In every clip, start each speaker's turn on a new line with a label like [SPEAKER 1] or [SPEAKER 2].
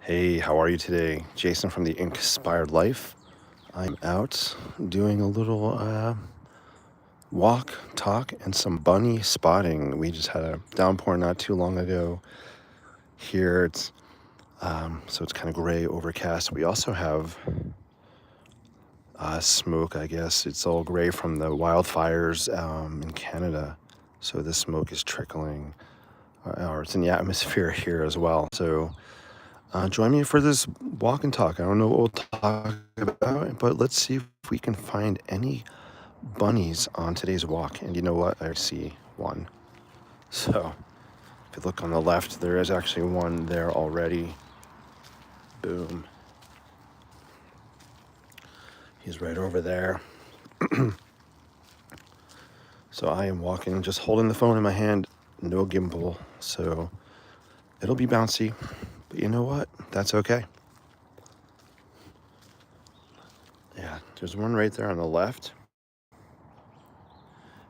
[SPEAKER 1] Hey, how are you today? Jason from the Inspired Life. I'm out doing a little walk, talk, and some bunny spotting. We just had a downpour not too long ago here. So it's kind of gray, overcast. We also have smoke, I guess. It's all gray from the wildfires in Canada. So the smoke is trickling, or it's in the atmosphere here as well. So join me for this walk and talk. I don't know what we'll talk about, but let's see if we can find any bunnies on today's walk. And you know what? I see one. So if you look on the left, there is actually one there already. Boom. He's right over there. So I am walking, just holding the phone in my hand, no gimbal. So it'll be bouncy, but you know what? That's okay. Yeah, there's one right there on the left.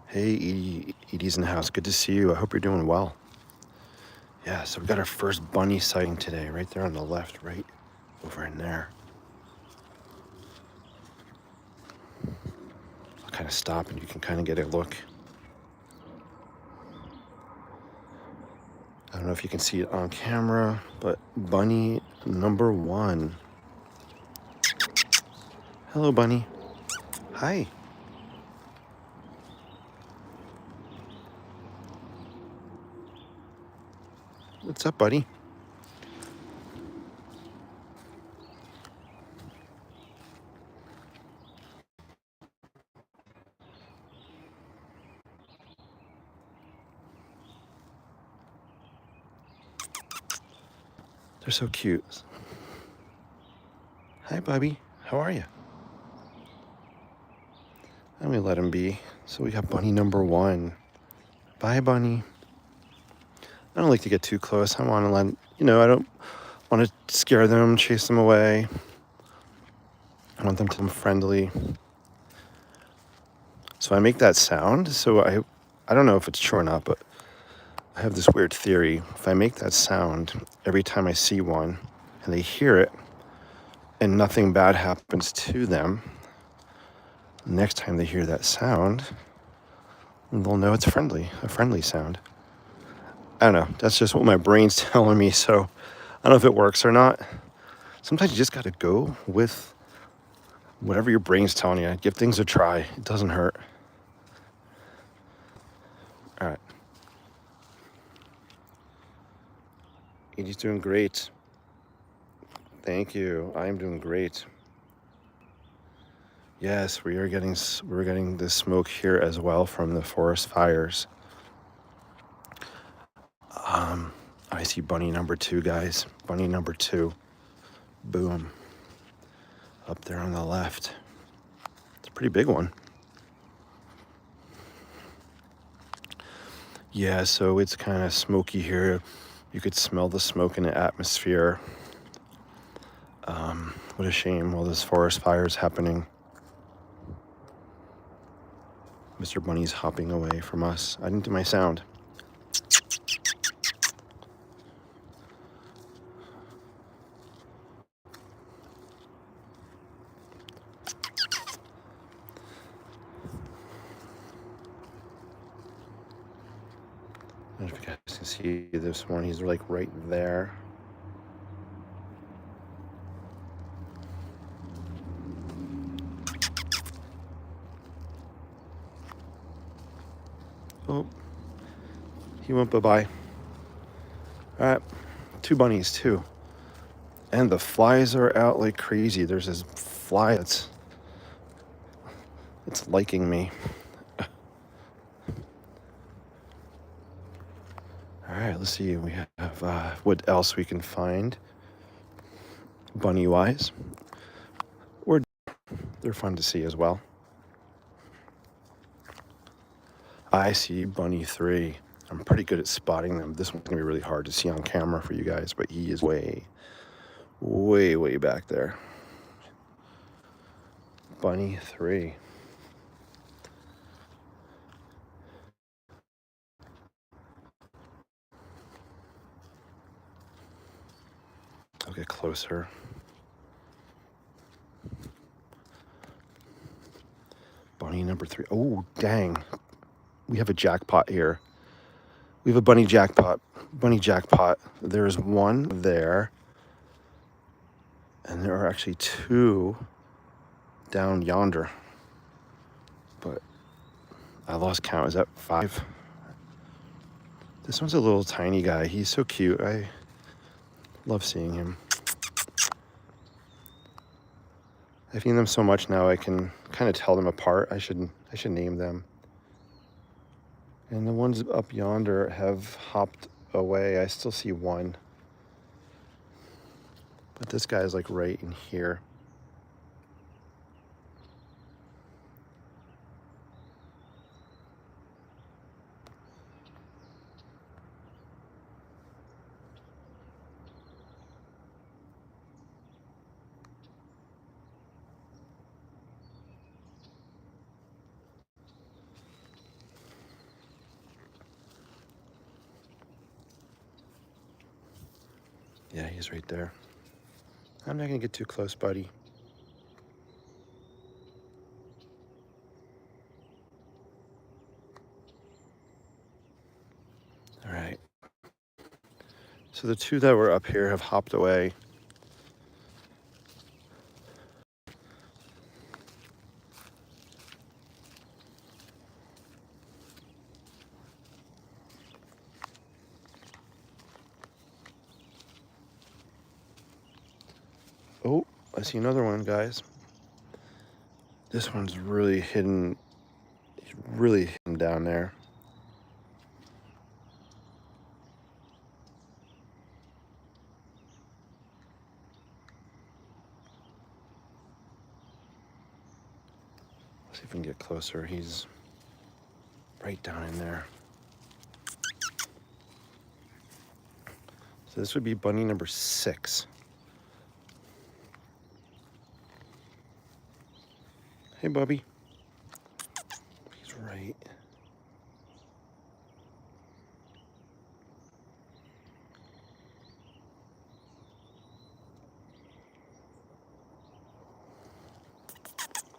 [SPEAKER 1] Hey, Edie's in the house. Good to see you. I hope you're doing well. Yeah, so we got our first bunny sighting today, right there on the left, right over in there. I'll kind of stop and you can kind of get a look. I don't know if you can see it on camera, but bunny number one. Hello, bunny. Hi. What's up, buddy? They're so cute. Hi, Bubby. How are you? Let me let him be. So we got bunny number one. Bye, bunny. I don't like to get too close. I want to let, I don't want to scare them, chase them away. I want them to be friendly. So I make that sound. So I don't know if it's true or not, but I have this weird theory. If I make that sound every time I see one and they hear it and nothing bad happens to them, next time they hear that sound, they'll know it's friendly, a friendly sound. I don't know. That's just what my brain's telling me. So I don't know if it works or not. Sometimes you just got to go with whatever your brain's telling you. Give things a try. It doesn't hurt. All right. Edie's doing great. Thank you. I am doing great. Yes, we're getting the smoke here as well from the forest fires. I see bunny number two, guys. Bunny number two. Boom. Up there on the left. It's a pretty big one. Yeah, so it's kind of smoky here. You could smell the smoke in the atmosphere. What a shame, all this forest fires happening. Mr. Bunny's hopping away from us. I didn't do my sound. I don't know if you guys can see this one. He's like right there. Oh, he went bye-bye. All right, two bunnies too. And the flies are out like crazy. There's this fly it's liking me. All right, let's see. We have what else we can find bunny-wise. Or they're fun to see as well. I see bunny three. I'm pretty good at spotting them. This one's gonna be really hard to see on camera for you guys, but he is way, way, way back there. Bunny three. I'll get closer. Bunny number 3. Oh, dang. We have a jackpot here. We have a bunny jackpot. Bunny jackpot. There's one there. And there are actually 2 down yonder. But I lost count. Is that 5? This one's a little tiny guy. He's so cute. I love seeing him. I've seen them so much now I can kind of tell them apart. I should name them. And the ones up yonder have hopped away. I still see one. But this guy's like right in here. Yeah, he's right there. I'm not gonna get too close, buddy. All right. So the 2 that were up here have hopped away. Oh, I see another one, guys. This one's really hidden. He's really hidden down there. Let's see if we can get closer. He's right down in there. So this would be bunny number 6. Hey, Bubby. He's right.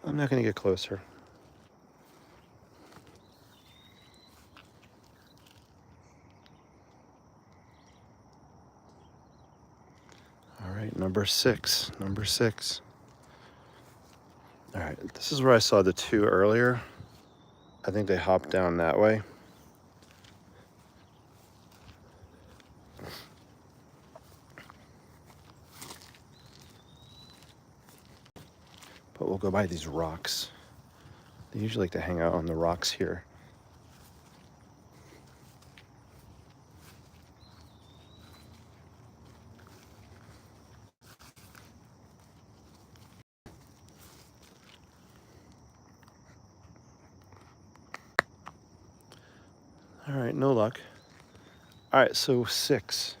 [SPEAKER 1] I'm not going to get closer. All right, number 6. Number 6. All right, this is where I saw the 2 earlier. I think they hopped down that way. But we'll go by these rocks. They usually like to hang out on the rocks here. All right, no luck. All right, so 6.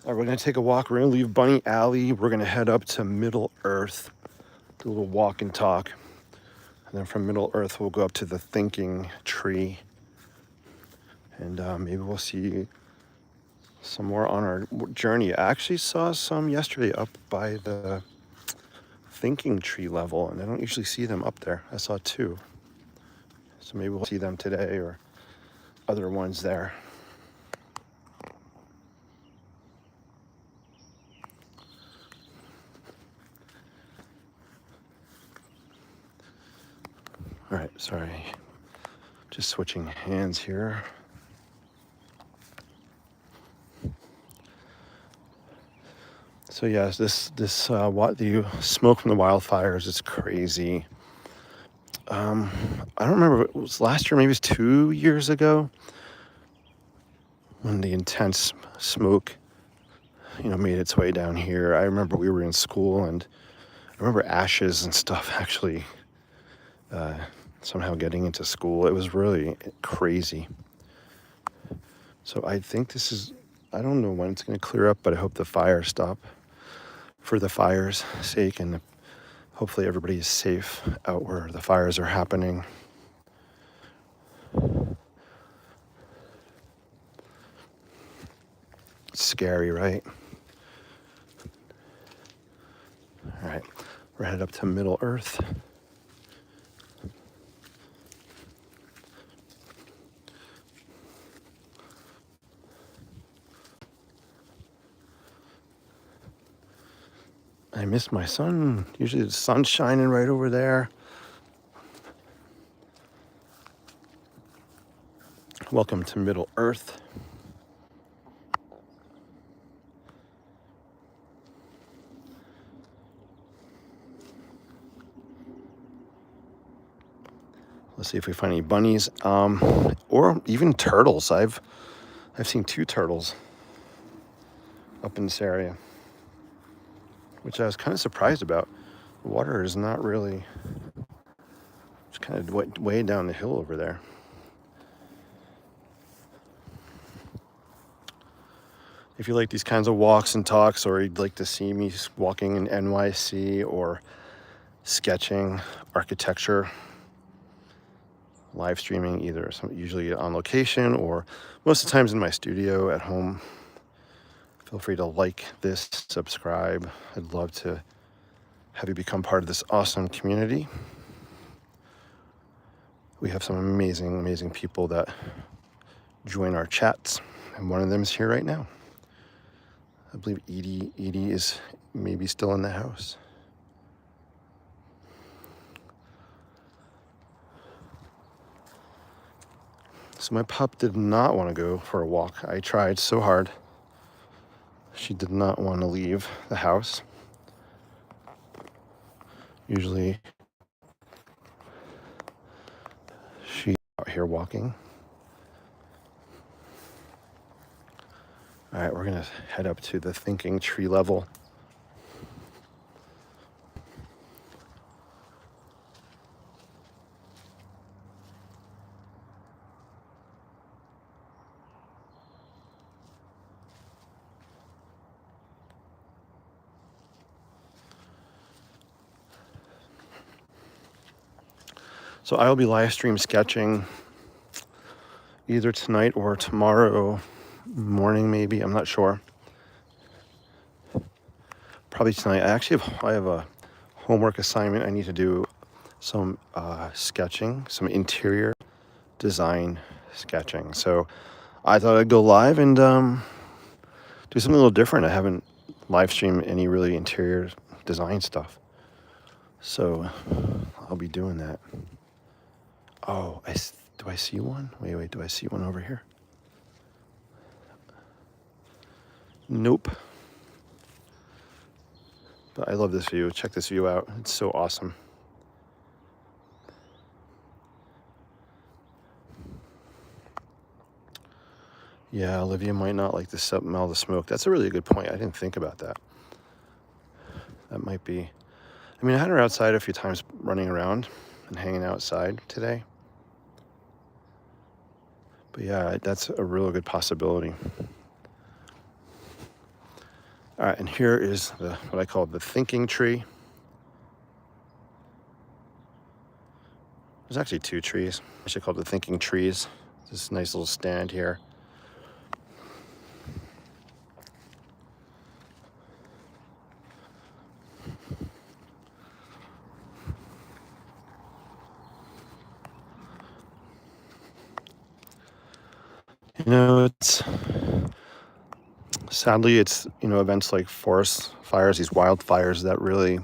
[SPEAKER 1] All right, we're gonna take a walk. We're gonna leave Bunny Alley. We're gonna head up to Middle Earth, do a little walk and talk. And then from Middle Earth, we'll go up to the Thinking Tree. And maybe we'll see some more on our journey. I actually saw some yesterday up by the Thinking Tree level, and I don't usually see them up there. I saw 2. So maybe we'll see them today or other ones there. All right, sorry. Just switching hands here. So yes, what the smoke from the wildfires is crazy. I don't remember if it was last year, maybe it was 2 years ago, when the intense smoke, made its way down here. I remember we were in school, and I remember ashes and stuff actually somehow getting into school. It was really crazy. So I think I don't know when it's going to clear up, but I hope the fires stop for the fire's sake, and hopefully everybody is safe out where the fires are happening. It's scary, right? All right, we're headed up to Middle Earth. I miss my sun. Usually the sun's shining right over there. Welcome to Middle Earth. Let's see if we find any bunnies, or even turtles. I've seen 2 turtles up in this area, which I was kind of surprised about. The water is not really, it's kind of way down the hill over there. If you like these kinds of walks and talks, or you'd like to see me walking in NYC or sketching, architecture, live streaming, usually on location or most of the times in my studio at home, feel free to like this, subscribe. I'd love to have you become part of this awesome community. We have some amazing, amazing people that join our chats, and one of them is here right now. I believe Edie is maybe still in the house. So my pup did not want to go for a walk. I tried so hard. She did not want to leave the house. Usually she's out here walking. All right, we're gonna head up to the thinking tree level. So I'll be live stream sketching either tonight or tomorrow morning, maybe. I'm not sure. Probably tonight. I have a homework assignment. I need to do some sketching, some interior design sketching. So I thought I'd go live and do something a little different. I haven't live streamed any really interior design stuff. So I'll be doing that. Oh, do I see one? Wait, do I see one over here? Nope. But I love this view. Check this view out. It's so awesome. Yeah, Olivia might not like the smell of the smoke. That's a really good point. I didn't think about that. That might be... I mean, I had her outside a few times running around and hanging outside today. But yeah, that's a real good possibility. All right, and here is what I call the thinking tree. There's actually 2 trees. I should call it the thinking trees. This nice little stand here. You know, sadly, it's events like forest fires, these wildfires that really,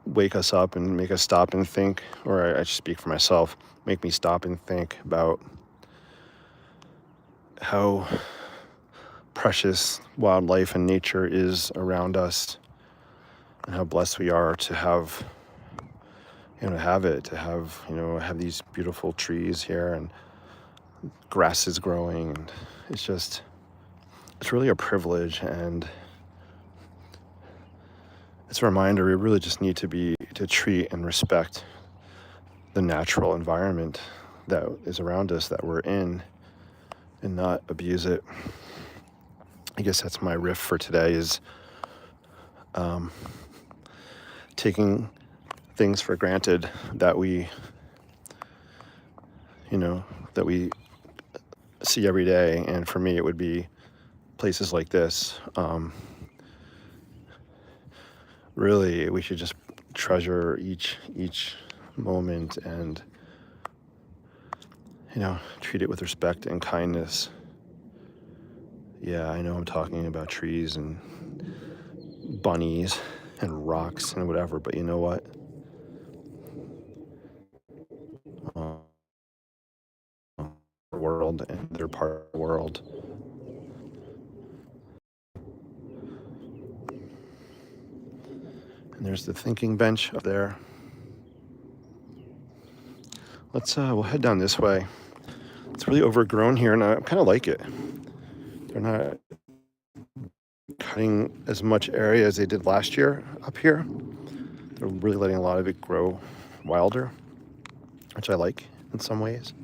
[SPEAKER 1] wake us up and make us stop and think, or I speak for myself, make me stop and think about how precious wildlife and nature is around us, and how blessed we are to have have these beautiful trees here and grass is growing, and it's really a privilege, and it's a reminder we really just need to treat and respect the natural environment that is around us, that we're in, and not abuse it. I guess that's my riff for today, is taking things for granted that we see every day. And for me, it would be places like this, really, we should just treasure each moment and, treat it with respect and kindness. Yeah, I know I'm talking about trees and bunnies and rocks and whatever, but you know what? Um, World and their part of the world. And there's the thinking bench up there. We'll head down this way. It's really overgrown here, and I kind of like it. They're not cutting as much area as they did last year up here. They're really letting a lot of it grow wilder, which I like in some ways.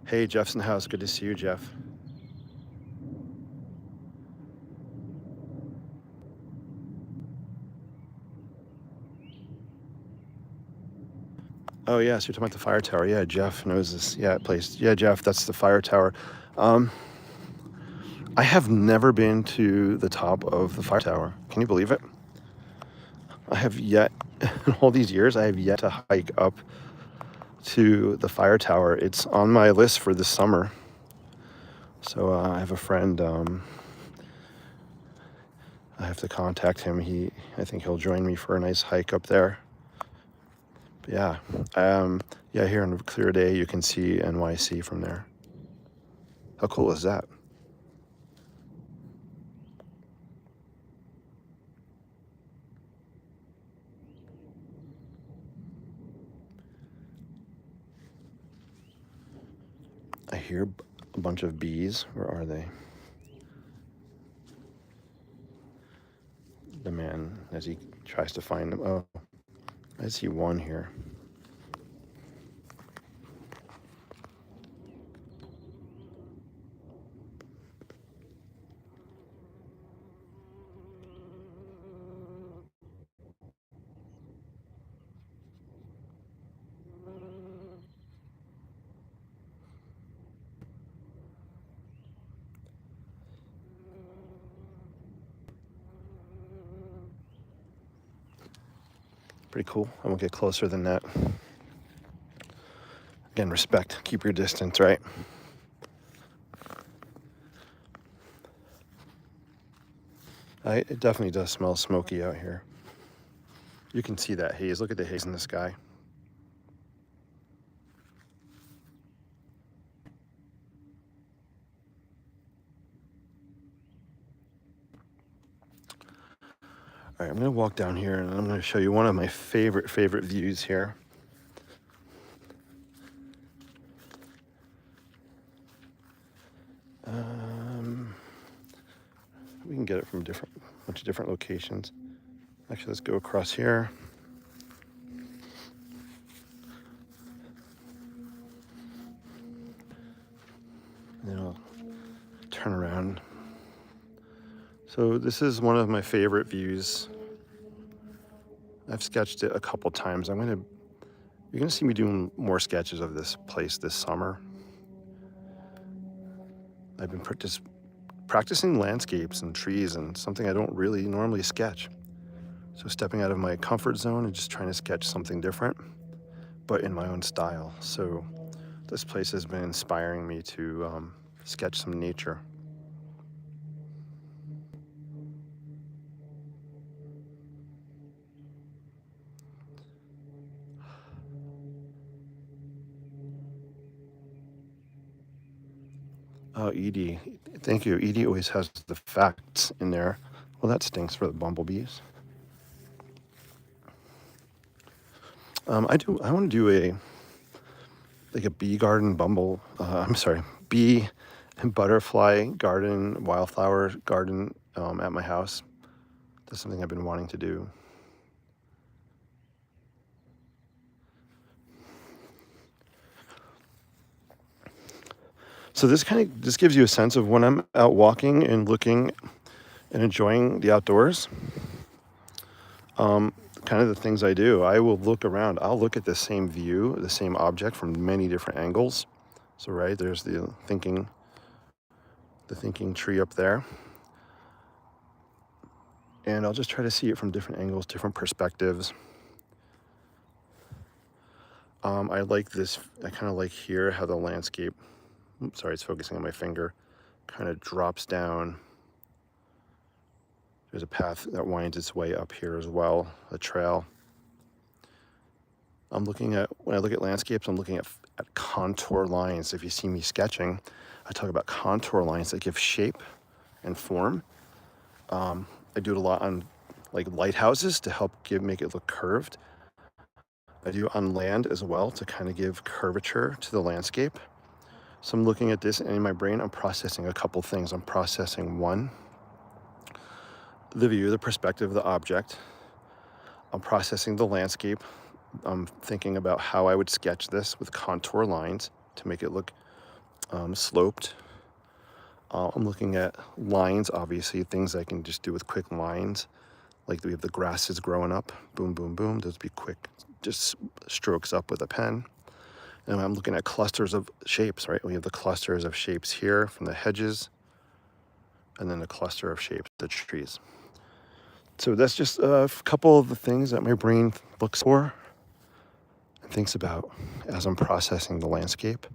[SPEAKER 1] Hey, Jeff's in the house. Good to see you, Jeff. Oh, yeah, so you're talking about the fire tower. Yeah, Jeff knows this. Yeah, place. Yeah, Jeff, that's the fire tower. I have never been to the top of the fire tower. Can you believe it? I have yet, in all these years, I have yet to hike up to the fire tower. It's on my list for this summer. So I have a friend. I have to contact him. I think he'll join me for a nice hike up there. But yeah, here on a clear day, you can see NYC from there. How cool is that? I hear a bunch of bees. Where are they? The man, as he tries to find them. Oh, I see one here. Pretty cool. I won't get closer than that. Again, respect. Keep your distance, right? It definitely does smell smoky out here. You can see that haze. Look at the haze in the sky. All right, I'm going to walk down here and I'm going to show you one of my favorite views here. We can get it from a bunch of different locations. Actually, let's go across here. And then I'll turn around. So this is one of my favorite views. I've sketched it a couple times. You're gonna see me doing more sketches of this place this summer. I've been practicing landscapes and trees and something I don't really normally sketch. So stepping out of my comfort zone and just trying to sketch something different, but in my own style. So this place has been inspiring me to sketch some nature. Oh, Edie, thank you. Edie always has the facts in there. Well, that stinks for the bumblebees. I want to do a bee garden bee and butterfly garden, wildflower garden at my house. That's something I've been wanting to do. So this gives you a sense of when I'm out walking and looking and enjoying the outdoors. Kind of the things I do. I will look around. I'll look at the same view, the same object from many different angles. So right, there's the thinking tree up there. And I'll just try to see it from different angles, different perspectives. I like this, I kind of like here how the landscape, oops, sorry, it's focusing on my finger, kind of drops down. There's a path that winds its way up here as well, a trail. When I look at landscapes, I'm looking at contour lines. If you see me sketching, I talk about contour lines that give shape and form. I do it a lot on like lighthouses to help make it look curved. I do on land as well to kind of give curvature to the landscape. So I'm looking at this, and in my brain, I'm processing a couple things. I'm processing one, the view, the perspective of the object. I'm processing the landscape. I'm thinking about how I would sketch this with contour lines to make it look sloped. I'm looking at lines, obviously, things I can just do with quick lines. Like we have the grasses growing up, boom, boom, boom. Those would be quick, just strokes up with a pen. And I'm looking at clusters of shapes, right? We have the clusters of shapes here from the hedges, and then a cluster of shapes, the trees. So that's just a couple of the things that my brain looks for and thinks about as I'm processing the landscape.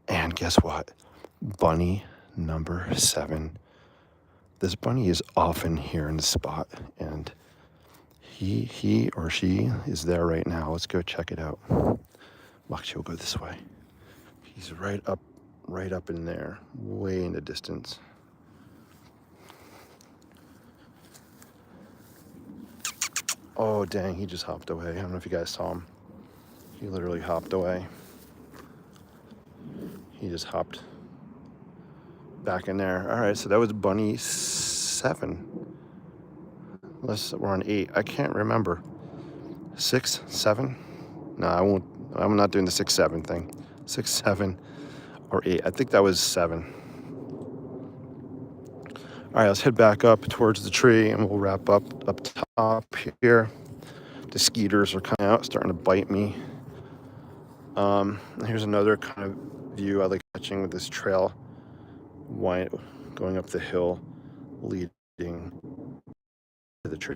[SPEAKER 1] And guess what? Bunny number 7. This bunny is often here in the spot, and he or she is there right now. Let's go check it out. Watch, we'll go this way. He's right up in there, way in the distance. Oh, dang, he just hopped away. I don't know if you guys saw him. He literally hopped away. He just hopped back in there. All right, so that was bunny 7. Unless we're on 8. I can't remember. 6, 7? No, I won't. I'm not doing the 6, 7 thing. 6, 7, or 8. I think that was 7. All right, let's head back up towards the tree, and we'll wrap up top here. The skeeters are coming out, starting to bite me. Here's another kind of view I like catching with this trail, going up the hill, leading to the tree.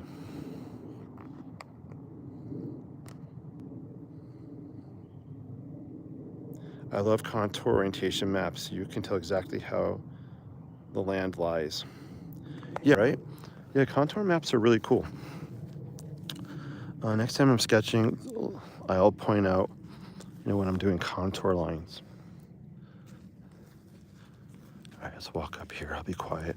[SPEAKER 1] I love contour orientation maps. You can tell exactly how the land lies. Yeah, right? Yeah, contour maps are really cool. Next time I'm sketching, I'll point out, when I'm doing contour lines. All right, let's walk up here. I'll be quiet.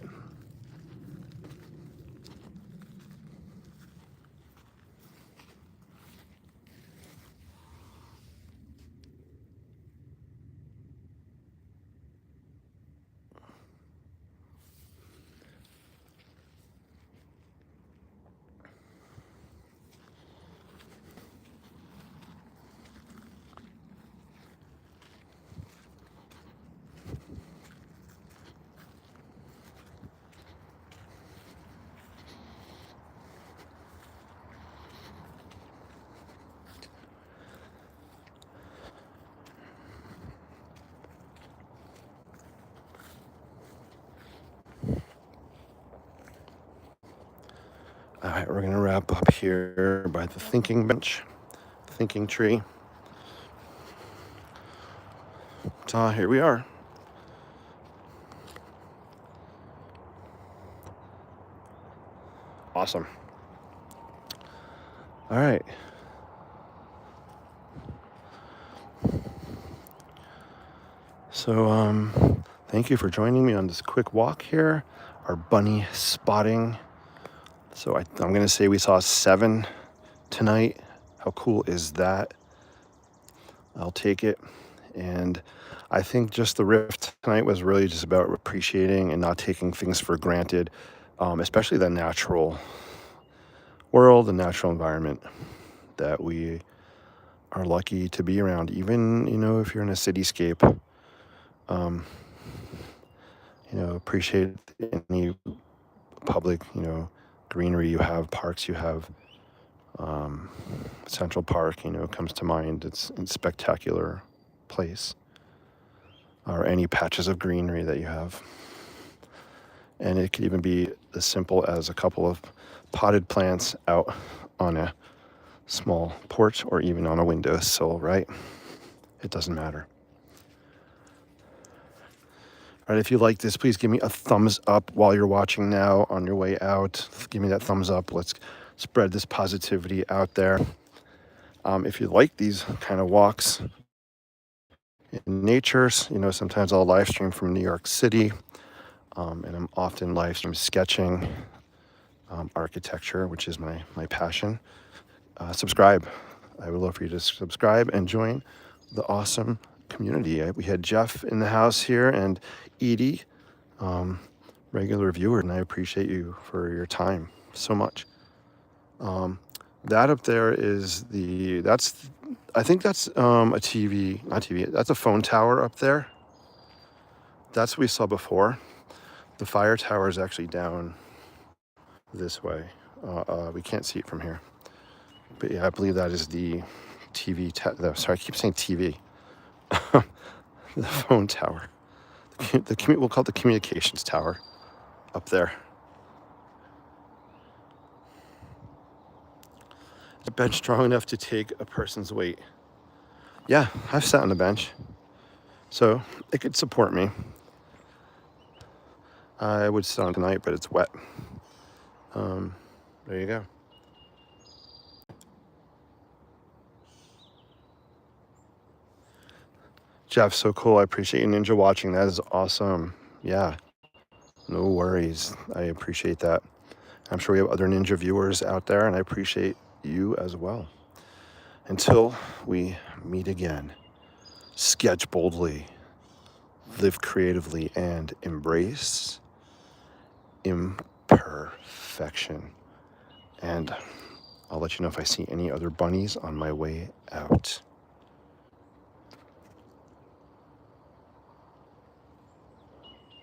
[SPEAKER 1] All right, we're gonna wrap up here by the thinking bench, thinking tree. So here we are. Awesome. All right. So, thank you for joining me on this quick walk here, our bunny spotting. So I'm going to say we saw 7 tonight. How cool is that? I'll take it. And I think just the riff tonight was really just about appreciating and not taking things for granted, especially the natural world, the natural environment that we are lucky to be around. Even, if you're in a cityscape, appreciate any public, greenery you have, parks you have. Central Park, comes to mind. It's a spectacular place. or any patches of greenery that you have. And it could even be as simple as a couple of potted plants out on a small porch or even on a windowsill, right? It doesn't matter. All right, if you like this, please give me a thumbs up while you're watching now on your way out. Give me that thumbs up. Let's spread this positivity out there. If you like these kind of walks in nature, sometimes I'll live stream from New York City, and I'm often live stream sketching architecture, which is my passion. Subscribe. I would love for you to subscribe and join the awesome community. We had Jeff in the house here and Edie, regular viewer, and I appreciate you for your time so much. That up there is I think that's a TV, not TV, that's a phone tower up there. That's what we saw before. The fire tower is actually down this way. We can't see it from here. But yeah, I believe that is the TV, sorry, I keep saying TV. The phone tower. We'll call it the communications tower up there. A bench strong enough to take a person's weight. Yeah, I've sat on a bench, so it could support me. I would sit on tonight, but it's wet. There you go. Jeff, so cool. I appreciate you, Ninja, watching. That is awesome. Yeah, no worries. I appreciate that. I'm sure we have other Ninja viewers out there, and I appreciate you as well. Until we meet again, sketch boldly, live creatively, and embrace imperfection. And I'll let you know if I see any other bunnies on my way out.